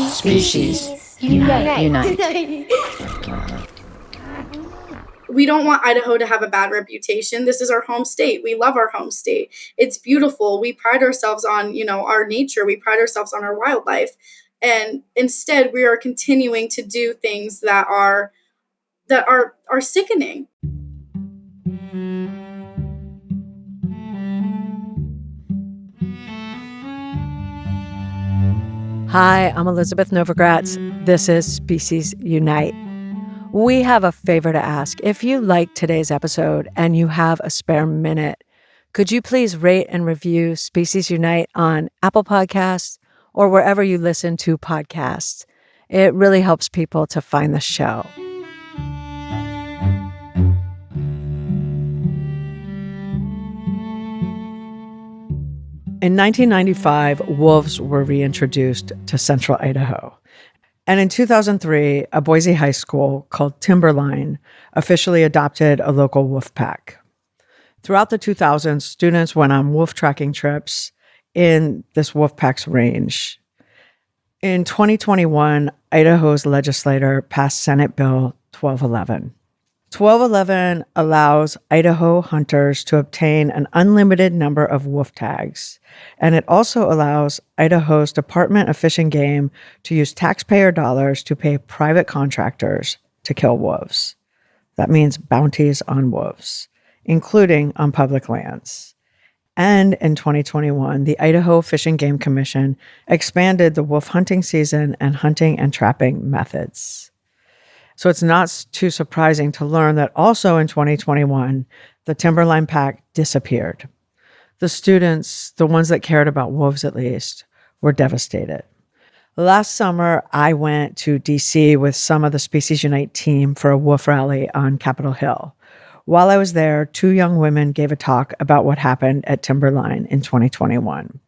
Species. Unite. We don't want Idaho to have a bad reputation. This is our home state. We love our home state. It's beautiful. We pride ourselves on, our nature. We pride ourselves on our wildlife. And instead, we are continuing to do things that are sickening. Hi, I'm Elizabeth Novogratz. This is Species Unite. We have a favor to ask. If you like today's episode and you have a spare minute, could you please rate and review Species Unite on Apple Podcasts or wherever you listen to podcasts? It really helps people to find the show. In 1995, wolves were reintroduced to central Idaho. And in 2003, a Boise High school called Timberline officially adopted a local wolf pack. Throughout the 2000s, students went on wolf tracking trips in this wolf pack's range. In 2021, Idaho's legislature passed Senate Bill 1211. 1211 allows Idaho hunters to obtain an unlimited number of wolf tags, and it also allows Idaho's Department of Fish and Game to use taxpayer dollars to pay private contractors to kill wolves. That means bounties on wolves, including on public lands. And in 2021, the Idaho Fish and Game Commission expanded the wolf hunting season and hunting and trapping methods. So it's not too surprising to learn that also in 2021, the Timberline pack disappeared. The students, the ones that cared about wolves at least, were devastated. Last summer, I went to DC with some of the Species Unite team for a wolf rally on Capitol Hill. While I was there, two young women gave a talk about what happened at Timberline in 2021.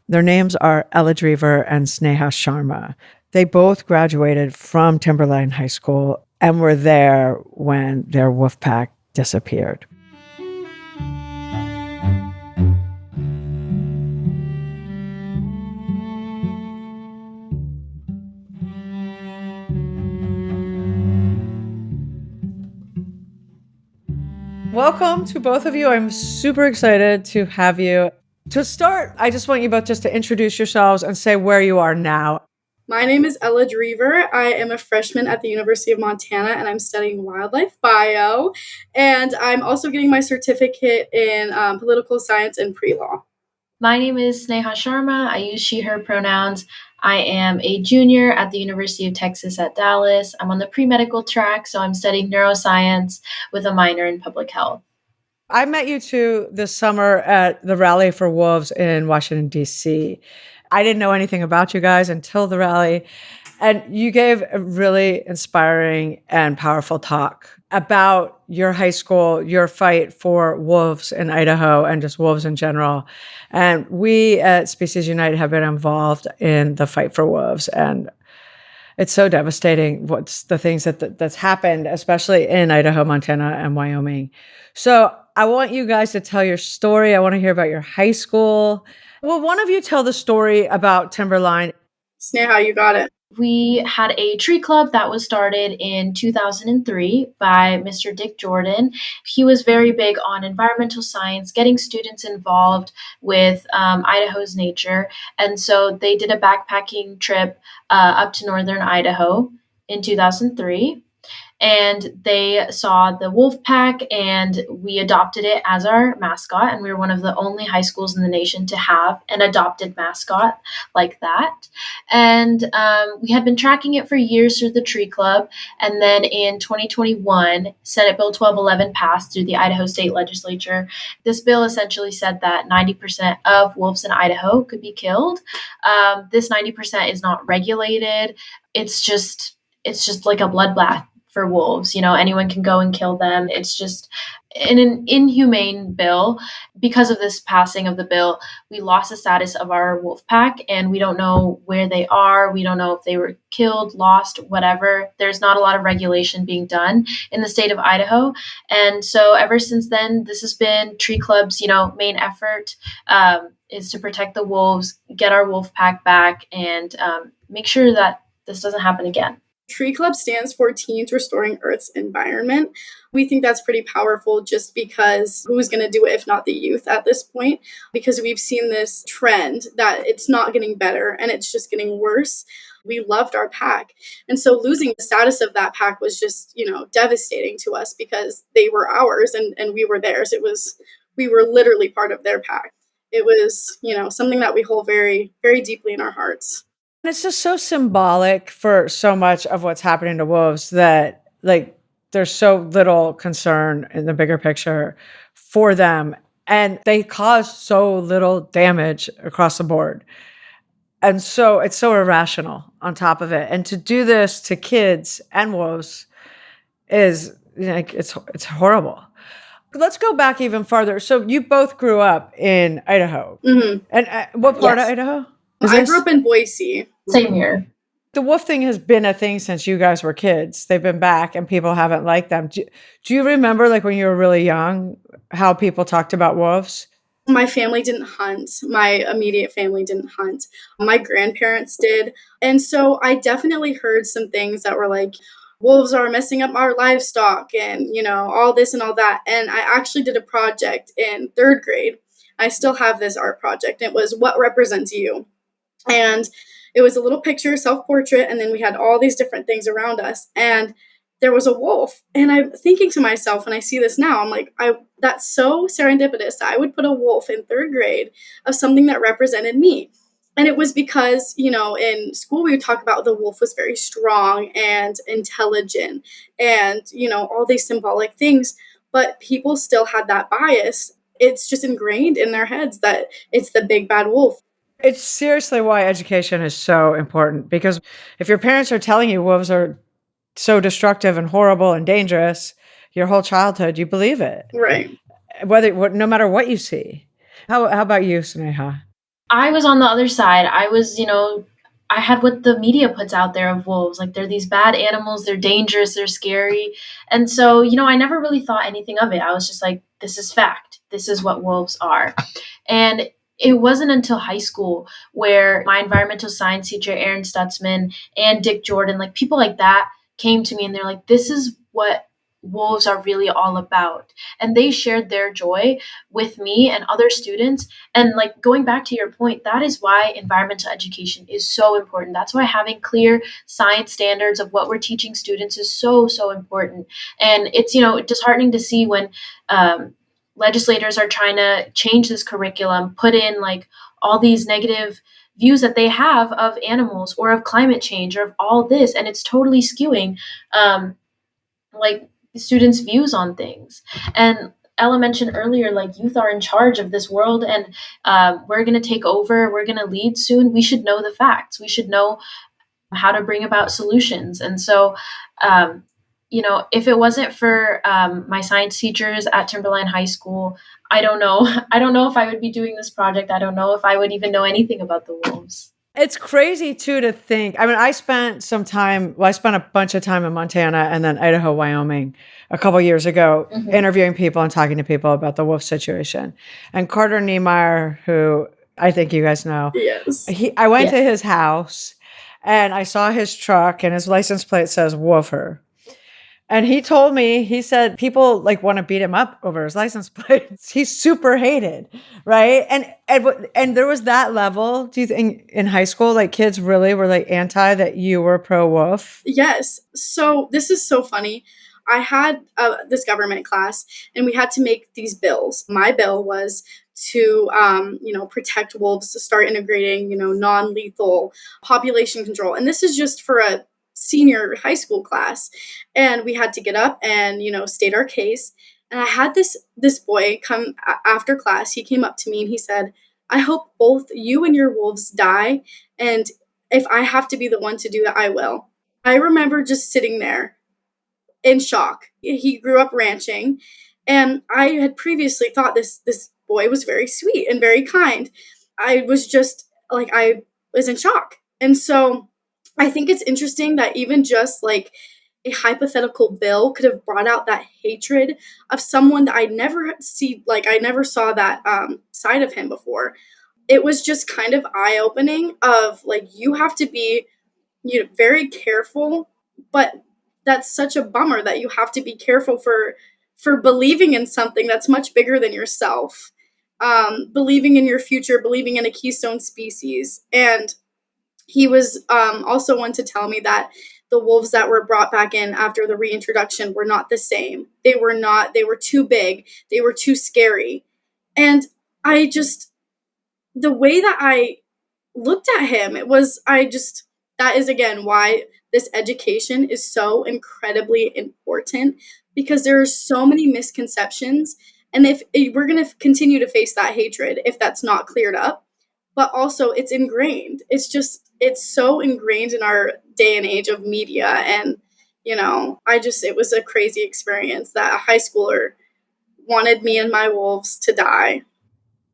Their names are Driever and Sneha Sharma. They both graduated from Timberline High School and were there when their wolf pack disappeared. Welcome to both of you. I'm super excited to have you. To start, I just want you both just to introduce yourselves and say where you are now. My name is Driever. I am a freshman at the University of Montana, and I'm studying wildlife bio. And I'm also getting my certificate in political science and pre-law. My name is Sneha Sharma. I use she, her pronouns. I am a junior at the University of Texas at Dallas. I'm on the pre-medical track, so I'm studying neuroscience with a minor in public health. I met you two this summer at the Rally for Wolves in Washington, D.C. I didn't know anything about you guys until the rally. And you gave a really inspiring and powerful talk about your high school, your fight for wolves in Idaho and just wolves in general. And we at Species Unite have been involved in the fight for wolves. And it's so devastating what's the things that's happened, especially in Idaho, Montana, and Wyoming. So I want you guys to tell your story. I want to hear about your high school. Well, one of you tell the story about Timberline. Sneha, you got it. We had a tree club that was started in 2003 by Mr. Dick Jordan. He was very big on environmental science, getting students involved with Idaho's nature. And so they did a backpacking trip up to northern Idaho in 2003. And they saw the wolf pack, and we adopted it as our mascot. And we were one of the only high schools in the nation to have an adopted mascot like that. And we had been tracking it for years through the tree club. And then in 2021, Senate Bill 1211 passed through the Idaho state legislature. This bill essentially said that 90% of wolves in Idaho could be killed. This 90% is not regulated. It's just like a bloodbath for wolves. Anyone can go and kill them. It's just an inhumane bill. Because of this passing of the bill, we lost the status of our wolf pack, and we don't know where they are. We don't know if they were killed, lost, whatever. There's not a lot of regulation being done in the state of Idaho. And so ever since then, this has been Tree Club's, main effort, is to protect the wolves, get our wolf pack back, and make sure that this doesn't happen again. Tree Club stands for Teens Restoring Earth's Environment. We think that's pretty powerful just because who's going to do it if not the youth at this point? Because we've seen this trend that it's not getting better and it's just getting worse. We loved our pack. And so losing the status of that pack was just, devastating to us because they were ours and we were theirs. We were literally part of their pack. It was, something that we hold very, very deeply in our hearts. It's just so symbolic for so much of what's happening to wolves that there's so little concern in the bigger picture for them. And they cause so little damage across the board. And so it's so irrational on top of it. And to do this to kids and wolves is it's horrible. Let's go back even farther. So you both grew up in Idaho. Mm-hmm. And what part of Idaho? I grew up in Boise. Same here. The wolf thing has been a thing since you guys were kids. They've been back and people haven't liked them. Do you remember when you were really young, how people talked about wolves? My family didn't hunt. My immediate family didn't hunt. My grandparents did. And so I definitely heard some things that were like, wolves are messing up our livestock and, all this and all that. And I actually did a project in 3rd grade. I still have this art project. It was What Represents You? And it was a little picture, self-portrait, and then we had all these different things around us. And there was a wolf. And I'm thinking to myself, when I see this now, I'm like, that's so serendipitous that I would put a wolf in 3rd grade of something that represented me. And it was because, in school we would talk about the wolf was very strong and intelligent and, all these symbolic things. But people still had that bias. It's just ingrained in their heads that it's the big bad wolf. It's seriously why education is so important, because if your parents are telling you wolves are so destructive and horrible and dangerous your whole childhood, you believe it. Right. No matter what you see. How about you, Sneha? I was on the other side. I had what the media puts out there of wolves. They're these bad animals, they're dangerous, they're scary. And so, I never really thought anything of it. I was just like, this is fact. This is what wolves are. And it wasn't until high school where my environmental science teacher, Aaron Stutzman, and Dick Jordan, people like that came to me and they're like, this is what wolves are really all about. And they shared their joy with me and other students. And going back to your point, that is why environmental education is so important. That's why having clear science standards of what we're teaching students is so, so important. And it's, disheartening to see when, legislators are trying to change this curriculum, put in all these negative views that they have of animals or of climate change or of all this, and it's totally skewing students' views on things. And Ella mentioned earlier, youth are in charge of this world, and we're going to take over, we're going to lead soon. We should know the facts. We should know how to bring about solutions. And so if it wasn't for my science teachers at Timberline High School, I don't know. I don't know if I would be doing this project. I don't know if I would even know anything about the wolves. It's crazy too to think. I mean, I spent a bunch of time in Montana and then Idaho, Wyoming a couple years ago, interviewing people and talking to people about the wolf situation. And Carter Niemeyer, who I think you guys know, yes, I went to his house and I saw his truck and his license plate says Woofer. And he told me, he said people want to beat him up over his license plates. He's super hated, right? And there was that level. Do you think in high school, kids really were anti that you were pro wolf? Yes. So this is so funny. I had this government class and we had to make these bills. My bill was to, protect wolves, to start integrating, non-lethal population control. And this is just for a senior high school class. And we had to get up and, state our case. And I had this boy come after class. He came up to me and he said, I hope both you and your wolves die. And if I have to be the one to do that, I will. I remember just sitting there in shock. He grew up ranching, and I had previously thought this boy was very sweet and very kind. I was just like, I was in shock. And so I think it's interesting that even just like a hypothetical bill could have brought out that hatred of someone that I never saw that side of him before. It was just kind of eye opening of like, you have to be, very careful, but that's such a bummer that you have to be careful for believing in something that's much bigger than yourself. Believing in your future, believing in a keystone species. And he was also one to tell me that the wolves that were brought back in after the reintroduction were not the same. They were too big, they were too scary. And I just, the way that I looked at him, that is again why this education is so incredibly important, because there are so many misconceptions. And if we're going to continue to face that hatred if that's not cleared up, but also it's ingrained. It's so ingrained in our day and age of media. And, it was a crazy experience that a high schooler wanted me and my wolves to die.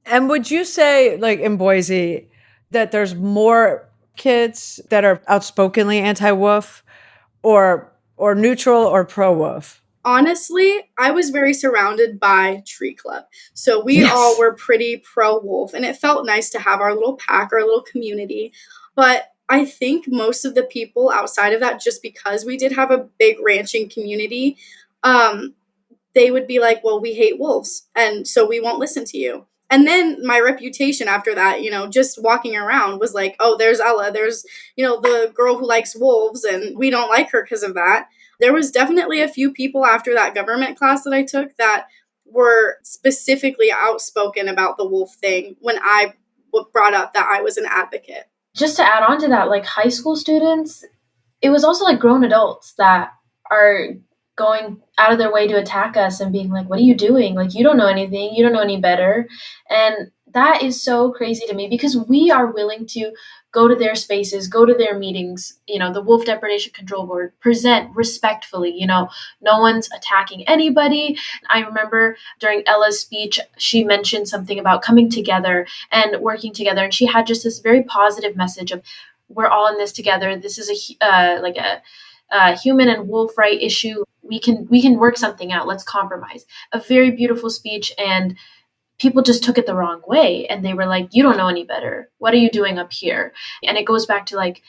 And would you say, like in Boise, that there's more kids that are outspokenly anti-wolf or neutral or pro-wolf? Honestly, I was very surrounded by Tree Club. So we all were pretty pro wolf, and it felt nice to have our little pack, our little community. But I think most of the people outside of that, just because we did have a big ranching community, um, they would be like, well, we hate wolves, and so we won't listen to you. And then my reputation after that, just walking around was like, oh, there's Ella, there's, the girl who likes wolves, and we don't like her because of that. There was definitely a few people after that government class that I took that were specifically outspoken about the wolf thing when I brought up that I was an advocate. Just to add on to that, like high school students, it was also like grown adults that are going out of their way to attack us and being like, what are you doing? Like, you don't know anything. You don't know any better. And that is so crazy to me because we are willing to go to their spaces, go to their meetings, the Wolf Depredation Control Board, present respectfully, no one's attacking anybody. I remember during Ella's speech, she mentioned something about coming together and working together. And she had just this very positive message of, we're all in this together. This is a human and wolf right issue. We can work something out. Let's compromise. A very beautiful speech, and people just took it the wrong way, and they were like, "You don't know any better. What are you doing up here?" And it goes back to like,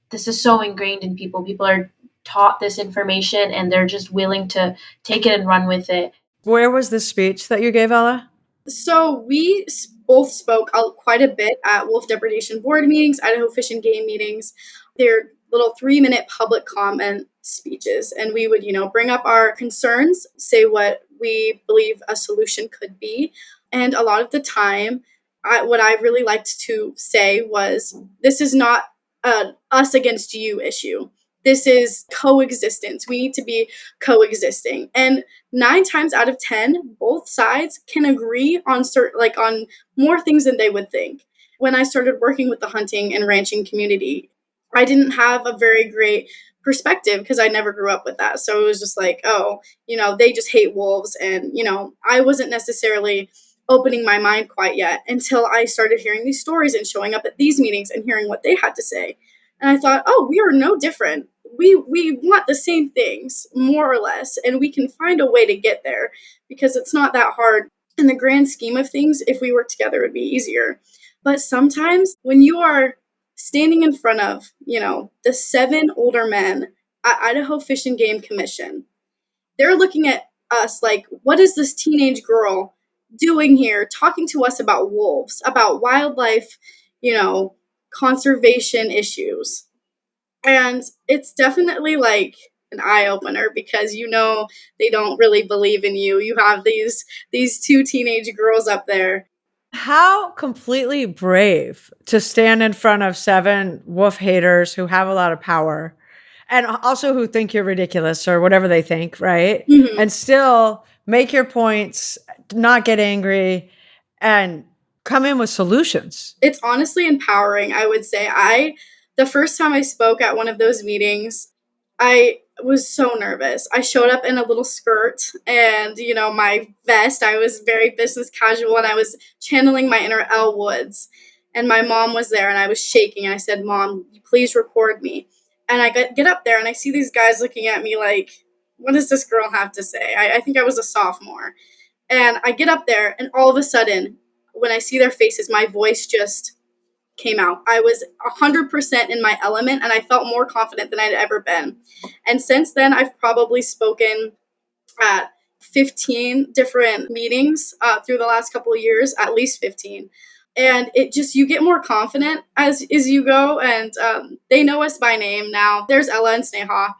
this is so ingrained in people. People are taught this information, and they're just willing to take it and run with it. Where was the speech that you gave, Ella? So we both spoke quite a bit at Wolf Depredation Board meetings, Idaho Fish and Game meetings. They're little 3-minute public comment speeches. And we would, bring up our concerns, say what we believe a solution could be. And a lot of the time, what I really liked to say was, this is not a us against you issue. This is coexistence. We need to be coexisting. And 9 times out of 10, both sides can agree on on more things than they would think. When I started working with the hunting and ranching community, I didn't have a very great perspective because I never grew up with that. So it was just like, oh, they just hate wolves. And, I wasn't necessarily opening my mind quite yet until I started hearing these stories and showing up at these meetings and hearing what they had to say. And I thought, oh, we are no different. We want the same things, more or less, and we can find a way to get there because it's not that hard. In the grand scheme of things, if we work together, it would be easier. But sometimes when you are standing in front of, the 7 older men at Idaho Fish and Game Commission, they're looking at us like, what is this teenage girl doing here talking to us about wolves, about wildlife, conservation issues? And it's definitely like an eye opener because they don't really believe in you. You have these 2 teenage girls up there. How completely brave to stand in front of 7 wolf haters who have a lot of power and also who think you're ridiculous or whatever they think, right? Mm-hmm. And still make your points, not get angry, and come in with solutions. It's honestly empowering, I would say. The first time I spoke at one of those meetings, I was so nervous. I showed up in a little skirt and, my vest. I was very business casual and I was channeling my inner Elle Woods. And my mom was there and I was shaking. I said, Mom, please record me. And I get up there and I see these guys looking at me like, what does this girl have to say? I think I was a sophomore. And I get up there and all of a sudden, when I see their faces, my voice just came out. I was 100% in my element and I felt more confident than I'd ever been. And since then, I've probably spoken at 15 different meetings through the last couple of years, at least 15. And it just, you get more confident as you go. And they know us by name now. There's Ella and Sneha.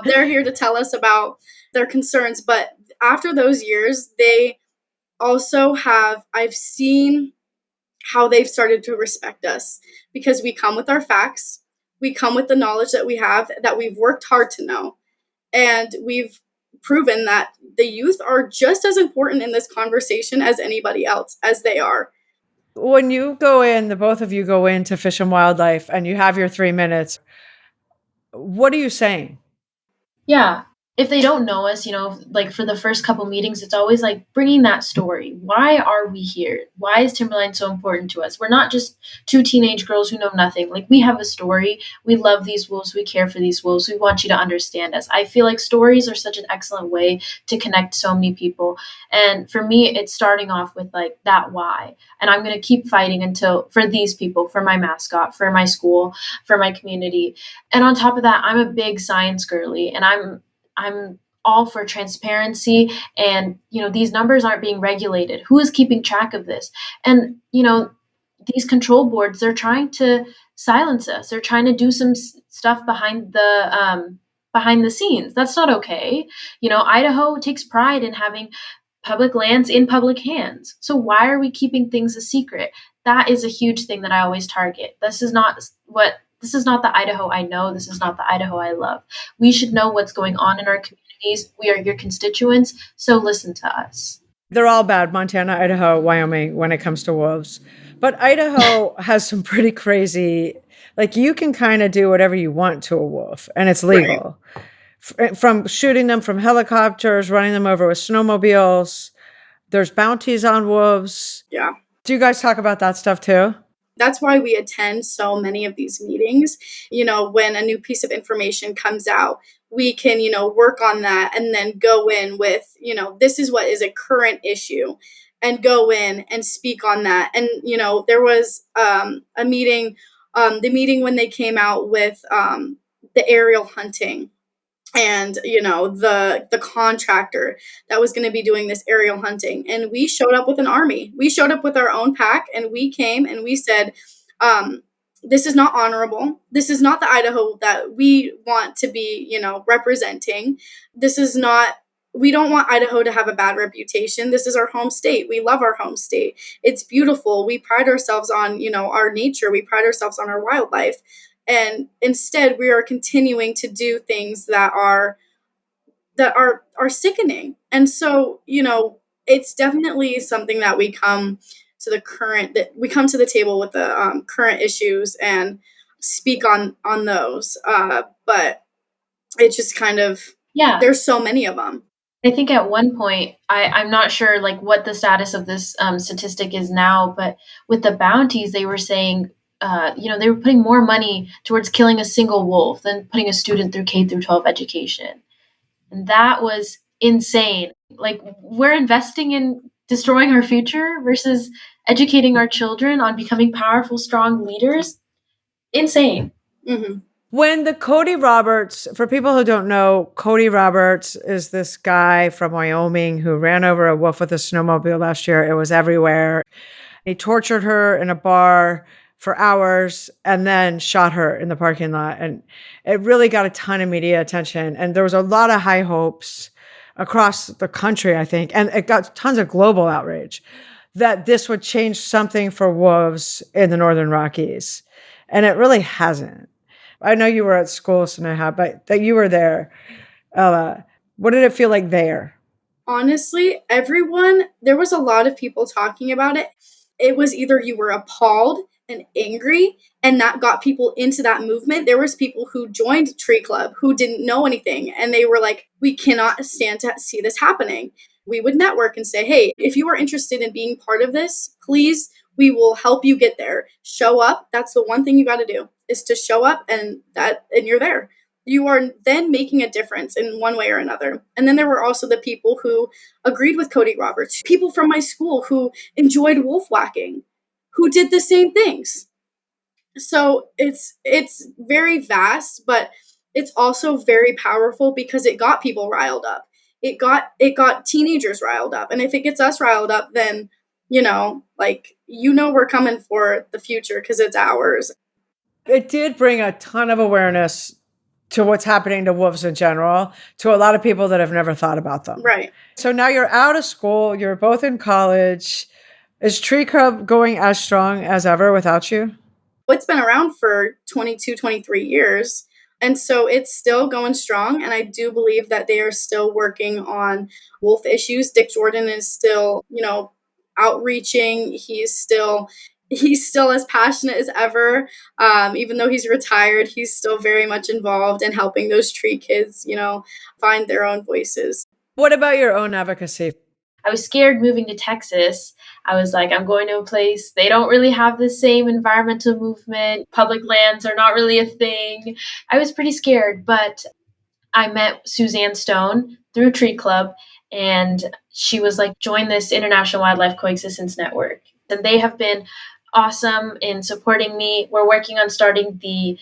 They're here to tell us about their concerns. But after those years, they also have, I've seen how they've started to respect us because we come with our facts. We come with the knowledge that we have, that we've worked hard to know. And we've proven that the youth are just as important in this conversation as anybody else, as they are. When you go in, the both of you go into Fish and Wildlife and you have your 3 minutes, what are you saying? Yeah. If they don't know us, like for the first couple meetings, it's always like bringing that story. Why are we here? Why is Timberline so important to us? We're not just two teenage girls who know nothing. Like, we have a story. We love these wolves. We care for these wolves. We want you to understand us. I feel like stories are such an excellent way to connect so many people. And for me, it's starting off with like that why. And I'm going to keep fighting until, for these people, for my mascot, for my school, for my community. And on top of that, I'm a big science girly, and I'm all for transparency, and these numbers aren't being regulated. Who is keeping track of this? And these control boards, they're trying to silence us. They're trying to do some stuff behind the scenes. That's not okay. Idaho takes pride in having public lands in public hands. So why are we keeping things a secret? That is a huge thing that I always target. This is not the Idaho I know. This is not the Idaho I love. We should know what's going on in our communities. We are your constituents, so listen to us. They're all bad, Montana, Idaho, Wyoming, when it comes to wolves. But Idaho has some pretty crazy, like, you can kind of do whatever you want to a wolf, and it's legal. Right. From shooting them from helicopters, running them over with snowmobiles. There's bounties on wolves. Yeah. Do you guys talk about that stuff too? That's why we attend so many of these meetings. When a new piece of information comes out, we can, work on that and then go in with, this is what is a current issue, and go in and speak on that. And, there was a meeting, the meeting when they came out with the aerial hunting. And the contractor that was going to be doing this aerial hunting, and we showed up with an army. We showed up with our own pack, and we came and we said, this is not honorable. This is not the Idaho that we want to be representing. This is not, we don't want Idaho to have a bad reputation. This is our home state. We love our home state. It's beautiful. We pride ourselves on our nature. We pride ourselves on our wildlife. And instead, we are continuing to do things that are sickening. And so, it's definitely something that we come to the table with the current issues and speak on those. But it's just kind of, there's so many of them. I think at one point, I'm not sure like what the status of this statistic is now, but with the bounties, they were saying, they were putting more money towards killing a single wolf than putting a student through K through 12 education. And that was insane. Like, we're investing in destroying our future versus educating our children on becoming powerful, strong leaders. Insane. Mm-hmm. When the Cody Roberts, for people who don't know, Cody Roberts is this guy from Wyoming who ran over a wolf with a snowmobile last year. It was everywhere. He tortured her in a bar for hours and then shot her in the parking lot. And it really got a ton of media attention. And there was a lot of high hopes across the country, I think. And it got tons of global outrage that this would change something for wolves in the Northern Rockies. And it really hasn't. I know you were at school, Sneha, but that you were there. Ella, what did it feel like there? Honestly, there was a lot of people talking about it. It was either you were appalled and angry, and that got people into that movement. There was people who joined Tree Club who didn't know anything, and they were like, we cannot stand to see this happening. We would network and say, hey, if you are interested in being part of this, please, we will help you get there. Show up. That's the one thing you got to do, is to show up, and you're there. You are then making a difference in one way or another. And then there were also the people who agreed with Cody Roberts, people from my school who enjoyed wolf whacking, who did the same things. So it's very vast, but it's also very powerful because it got people riled up. It got teenagers riled up. And if it gets us riled up, then we're coming for the future because it's ours. It did bring a ton of awareness to what's happening to wolves in general, to a lot of people that have never thought about them. Right. So now you're out of school, you're both in college. Is Tree Club going as strong as ever without you? It's been around for 22, 23 years. And so it's still going strong. And I do believe that they are still working on wolf issues. Dick Jordan is still, outreaching. He's still as passionate as ever. Even though he's retired, he's still very much involved in helping those tree kids, find their own voices. What about your own advocacy? I was scared moving to Texas. I was like, I'm going to a place, they don't really have the same environmental movement. Public lands are not really a thing. I was pretty scared, but I met Suzanne Stone through Tree Club, and she was like, join this International Wildlife Coexistence Network. And they have been awesome in supporting me. We're working on starting the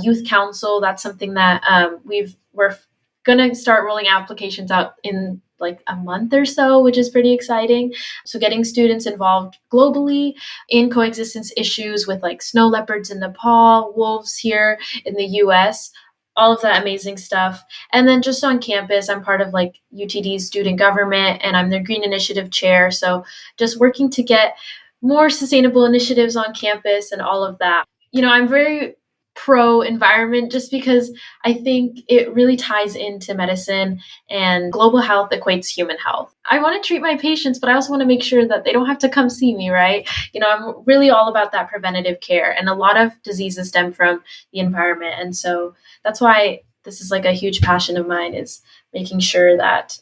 youth council. That's something that we're gonna start rolling applications out in like a month or so, which is pretty exciting. So getting students involved globally in coexistence issues with like snow leopards in Nepal, wolves here in the US, all of that amazing stuff. And then just on campus, I'm part of like UTD's student government, and I'm the Green Initiative chair. So just working to get more sustainable initiatives on campus and all of that. I'm very pro environment just because I think it really ties into medicine, and global health equates human health. I want to treat my patients, but I also want to make sure that they don't have to come see me, right? I'm really all about that preventative care, and a lot of diseases stem from the environment. And so that's why this is like a huge passion of mine, is making sure that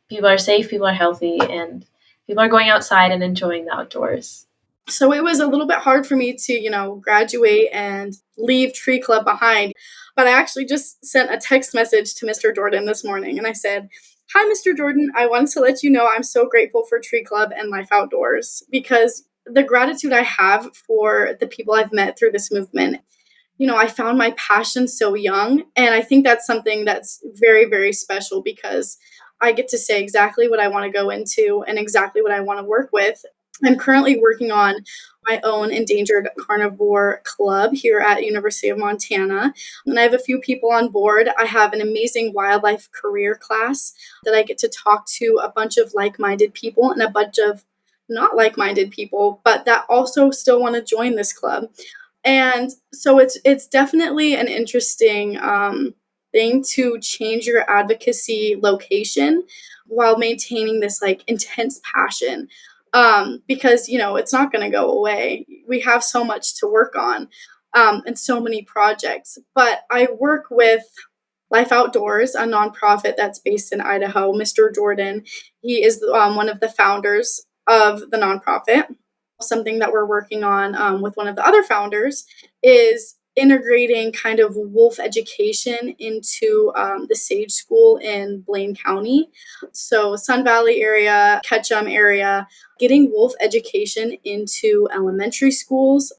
people are safe, people are healthy, and people are going outside and enjoying the outdoors. So it was a little bit hard for me to, graduate and leave Tree Club behind. But I actually just sent a text message to Mr. Jordan this morning, and I said, hi, Mr. Jordan. I wanted to let you know I'm so grateful for Tree Club and Life Outdoors, because the gratitude I have for the people I've met through this movement. I found my passion so young, and I think that's something that's very, very special, because I get to say exactly what I want to go into and exactly what I want to work with. I'm currently working on my own endangered carnivore club here at University of Montana, and I have a few people on board. I have an amazing wildlife career class that I get to talk to a bunch of like-minded people and a bunch of not like-minded people, but that also still want to join this club. And so it's definitely an interesting thing to change your advocacy location while maintaining this like intense passion. Because, it's not going to go away. We have so much to work on, and so many projects. But I work with Life Outdoors, a nonprofit that's based in Idaho. Mr. Jordan, he is one of the founders of the nonprofit. Something that we're working on with one of the other founders is integrating kind of wolf education into the Sage School in Blaine County. So Sun Valley area, Ketchum area, getting wolf education into elementary schools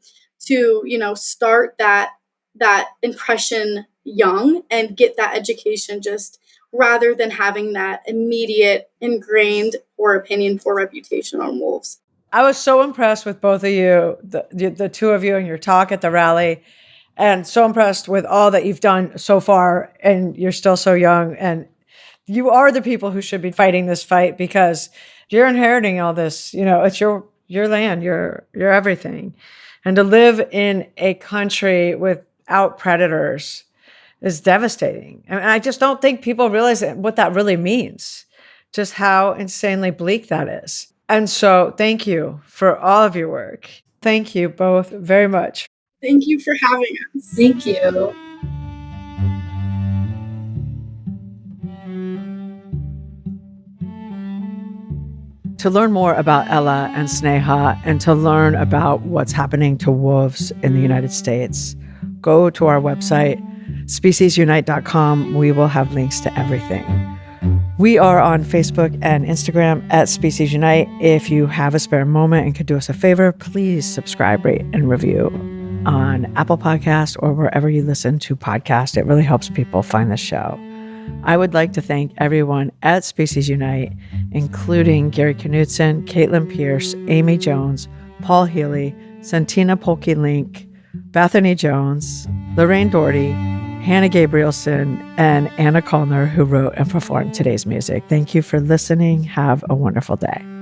to, start that impression young and get that education, just rather than having that immediate ingrained poor opinion, poor reputation on wolves. I was so impressed with both of you, the two of you, in your talk at the rally, and so impressed with all that you've done so far. And you're still so young, and you are the people who should be fighting this fight, because you're inheriting all this. It's your land, your everything. And to live in a country without predators is devastating. And I just don't think people realize what that really means, just how insanely bleak that is. And so thank you for all of your work. Thank you both very much. Thank you for having us. Thank you. To learn more about Ella and Sneha and to learn about what's happening to wolves in the United States, go to our website, speciesunite.com. We will have links to everything. We are on Facebook and Instagram at Species Unite. If you have a spare moment and could do us a favor, please subscribe, rate, and review on Apple Podcasts or wherever you listen to podcasts. It really helps people find the show. I would like to thank everyone at Species Unite, including Gary Knudsen, Caitlin Pierce, Amy Jones, Paul Healy, Santina Polke-Link, Bethany Jones, Lorraine Doherty, Hannah Gabrielson, and Anna Kalner, who wrote and performed today's music. Thank you for listening. Have a wonderful day.